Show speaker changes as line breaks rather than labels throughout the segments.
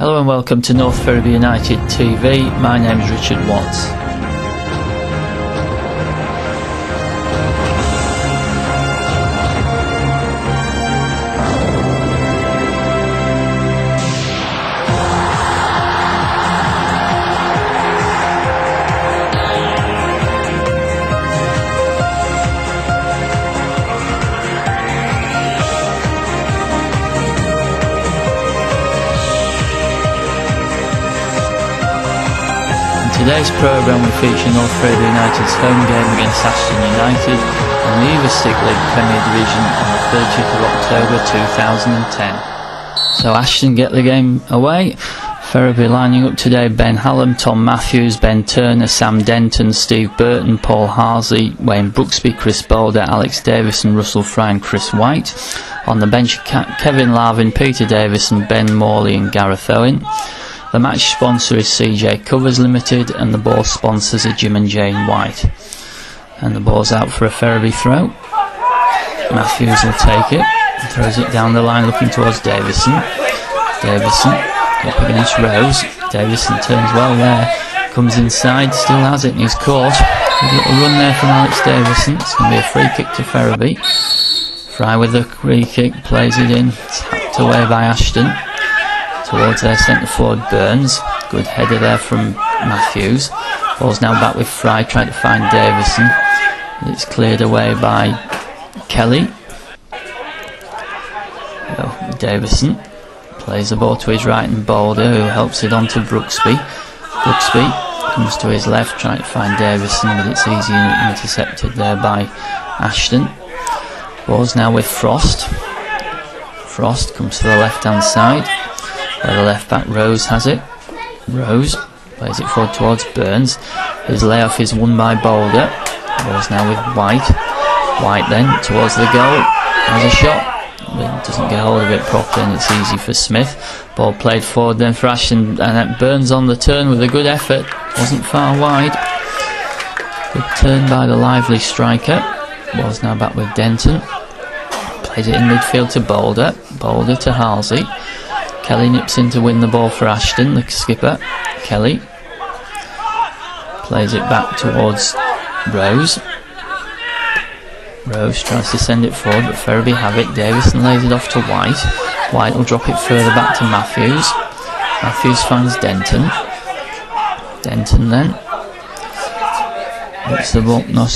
Hello and welcome to North Ferriby United TV. My name is Richard Watts. In today's programme we feature North Ferriby United's home game against Ashton Utd in the Evostik League Premier Division on the 30th of October 2010. So Ashton get the game away. Ferriby lining up today: Ben Hallam, Tom Matthews, Ben Turner, Sam Denton, Steve Burton, Paul Harsley, Wayne Brooksby, Chris Boulder, Alex Davison, Russell Fry and Chris White. On the bench Kevin Larvin, Peter Davison, Ben Morley and Gareth Owen. The match sponsor is CJ Covers Limited and the ball sponsors are Jim and Jane White. And the ball's out for a Ferriby throw. Matthews will take it, throws it down the line looking towards Davison. Davison up against Rose. Davison turns well there, comes inside, still has it and he's caught. A little run there from Alex Davison. It's going to be a free kick to Ferriby. Fry with the free kick, plays it in, it's hacked away by Ashton. Towards their centre forward Burns. Good header there from Matthews. Ball's now back with Fry, trying to find Davison. It's cleared away by Kelly. Davison plays the ball to his right and Boulder, who helps it on to Brooksby. Brooksby comes to his left, trying to find Davison, but it's easy intercepted there by Ashton. Ball's now with Frost. Frost comes to the left hand side, where the left back Rose has it. Rose plays it forward towards Burns. His layoff is won by Boulder. Ball's now with White. White then towards the goal. Has a shot, but doesn't get hold of it properly and it's easy for Smith. Ball played forward then for Ashton and Burns on the turn with a good effort. Wasn't far wide. Good turn by the lively striker. Ball's now back with Denton. Plays it in midfield to Boulder. Boulder to Halsey. Kelly nips in to win the ball for Ashton, the skipper. Kelly plays it back towards Rose. Rose tries to send it forward, but Ferriby have it. Davison lays it off to White. White will drop it further back to Matthews. Matthews finds Denton. Denton then knocks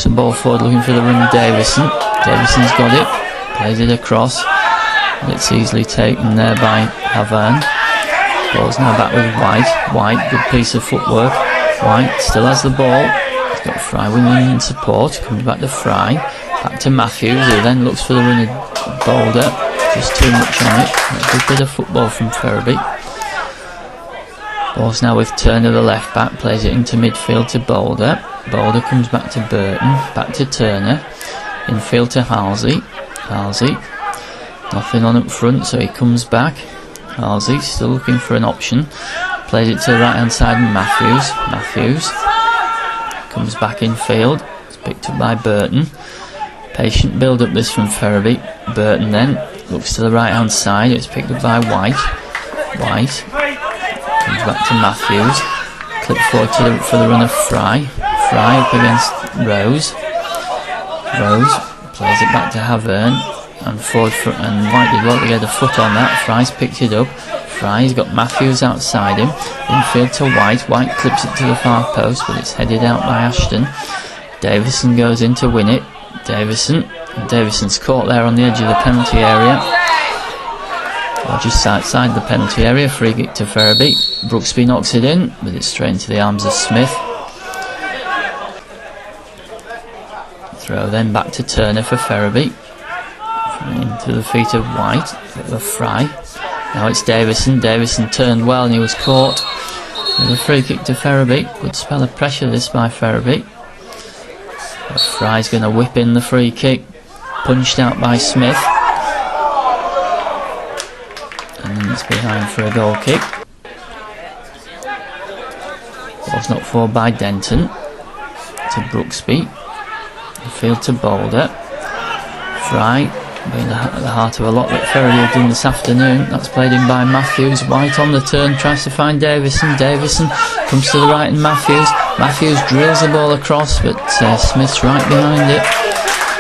the ball forward, looking for the run of Davison. Davison's got it. Plays it across. It's easily taken there by Havern. Ball's now back with White. White, good piece of footwork. White still has the ball. He's got Fry winning in support. Comes back to Fry. Back to Matthews, who then looks for the run of Boulder. Just too much on it. A good bit of football from Ferriby. Ball's now with Turner, the left back. Plays it into midfield to Boulder. Boulder comes back to Burton. Back to Turner. Infield to Halsey. Halsey. Nothing on up front, so he comes back. Halsey still looking for an option. Plays it to the right hand side and Matthews. Matthews comes back in field. It's picked up by Burton. Patient build up this from Ferriby. Burton then looks to the right hand side. It's picked up by White. White comes back to Matthews. Clip forward for the run of Fry. Fry up against Rose. Rose plays it back to Havern. And forward and White did well to get a foot on that. Fry's picked it up. Fry's got Matthews outside him. Infield to White. White clips it to the far post, but it's headed out by Ashton. Davison goes in to win it. Davison's caught there on the edge of the penalty area. Or just outside the penalty area. Free kick to Ferriby. Brooksby knocks it in, but it's straight into the arms of Smith. Throw then back to Turner for Ferriby. Into the feet of White, the Fry. Now it's Davison. Davison turned well and he was caught. With a free kick to Ferriby. Good spell of pressure this by Ferriby. But Fry's going to whip in the free kick. Punched out by Smith. And then it's behind for a goal kick. Ball's knocked forward by Denton. To Brooksby. Field to Boulder. Fry Being at the heart of a lot that Ferriby have done this afternoon. That's played in by Matthews. White on the turn, tries to find Davison. Davison comes to the right and Matthews drills the ball across, but Smith's right behind it.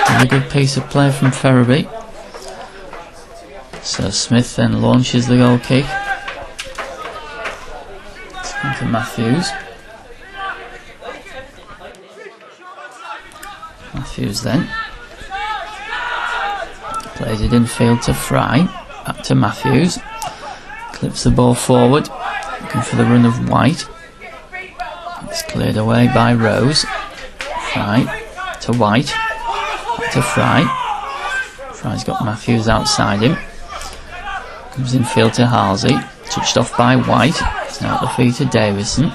And a good piece of play from Ferriby. So Smith then launches the goal kick. It's into Matthews. Matthews then plays it infield to Fry. Back to Matthews. Clips the ball forward. Looking for the run of White. It's cleared away by Rose. Fry to White. Back to Fry. Fry's got Matthews outside him. Comes infield to Halsey. Touched off by White. It's now at the feet of Davison.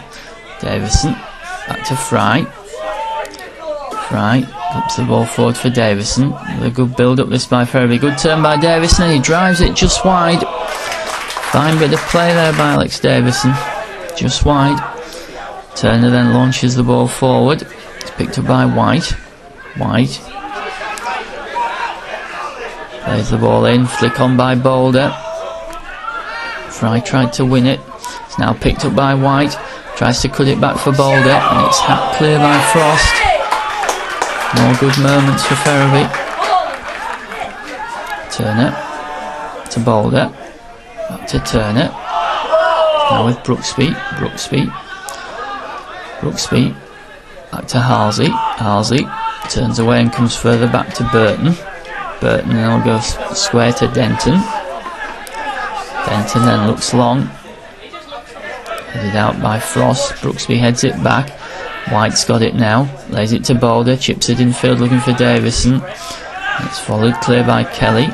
Davison. Back to Fry. Fry. Clips the ball forward for Davison. A good build up this by Ferriby. Good turn by Davison and he drives it just wide. Fine bit of play there by Alex Davison. Just wide. Turner then launches the ball forward. It's picked up by White. White. Plays the ball in. Flick on by Boulder. Fry tried to win it. It's now picked up by White. Tries to cut it back for Boulder and it's hacked clear by Frost. More good moments for Ferriby. Turner to Boulder. Back to Turner. Now with Brooksby. Brooksby. Back to Halsey. Halsey turns away and comes further back to Burton. Burton then will go square to Denton. Denton then looks long. Headed out by Frost. Brooksby heads it back. White's got it now, lays it to Boulder, chips it infield looking for Davison. It's followed clear by Kelly.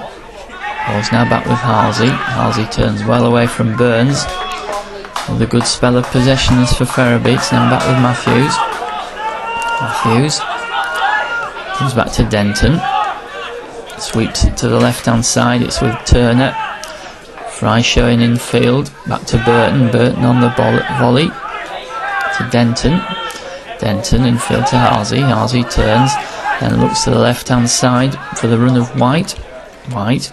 Ball's now back with Halsey. Halsey turns well away from Burns. With a good spell of possession is for Ferriby. It's now back with Matthews. Matthews comes back to Denton. Sweeps it to the left hand side. It's with Turner. Fry showing infield. Back to Burton. Burton on the volley. To Denton. Denton infield to Halsey. Halsey turns and looks to the left hand side for the run of White. White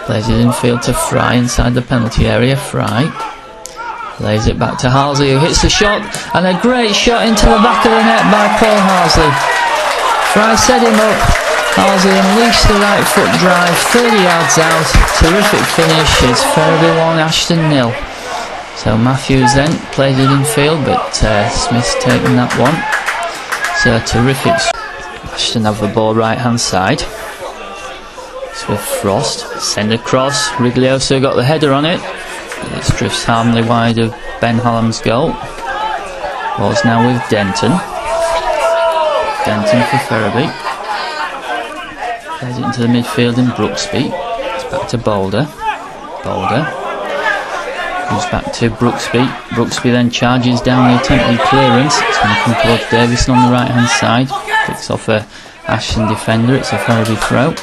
plays it infield to Fry inside the penalty area. Fry lays it back to Halsey who hits the shot and a great shot into the back of the net by Paul Halsey. Fry set him up. Halsey unleashed the right foot drive 30 yards out. Terrific finish. It's Ferriby 1, Ashton 0. So Matthews then plays it infield, but Smith's taken that one. So terrific. Ashton have the ball right hand side. It's with Frost. Send across. Riglioso got the header on it. It drifts harmlessly wide of Ben Hallam's goal. Ball's now with Denton. Denton for Ferriby. Plays it into the midfield in Brooksby. It's back to Boulder. Boulder. Comes back to Brooksby. Brooksby then charges down the attempted clearance. It's going to come towards Davison on the right hand side. Picks off a Ashton defender. It's a Ferriby throw.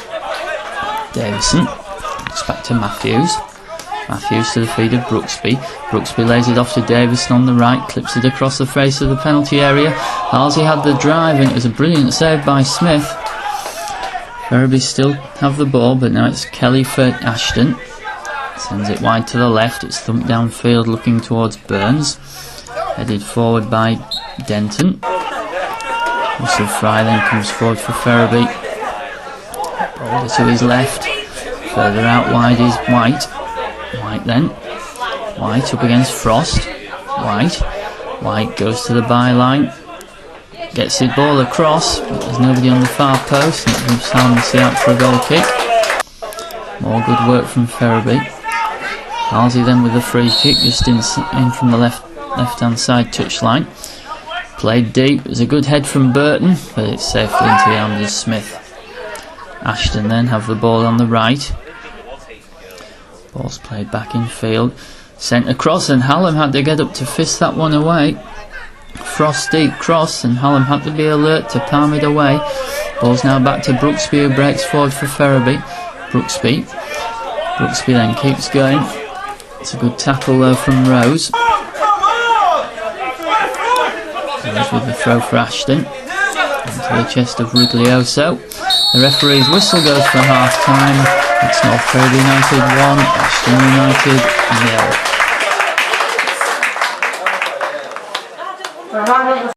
Davison. It's back to Matthews. Matthews to the feet of Brooksby. Brooksby lays it off to Davison on the right. Clips it across the face of the penalty area. Halsey had the drive and it was a brilliant save by Smith. Ferriby still have the ball, but now it's Kelly for Ashton. Sends it wide to the left. It's thumped downfield looking towards Burns. Headed forward by Denton. Russell Fry then comes forward for Ferriby. Boulder to his left. Further out wide is White. White then. White up against Frost. White goes to the byline. Gets his ball across, but there's nobody on the far post. And it moves harmlessly out for a goal kick. More good work from Ferriby. Halsey then with a free kick just in from the left hand side touchline. Played deep. It was a good head from Burton, but it's safely into the arms of Smith. Ashton then have the ball on the right. Ball's played back in field. Sent across and Hallam had to get up to fist that one away. Frost deep cross and Hallam had to be alert to palm it away. Ball's now back to Brooksby who breaks forward for Ferriby. Brooksby then keeps going. It's a good tackle though from Rose. Rose with the throw for Ashton. into the chest of Riglioso. The referee's whistle goes for half time. It's North Ferriby United 1, Ashton United 0.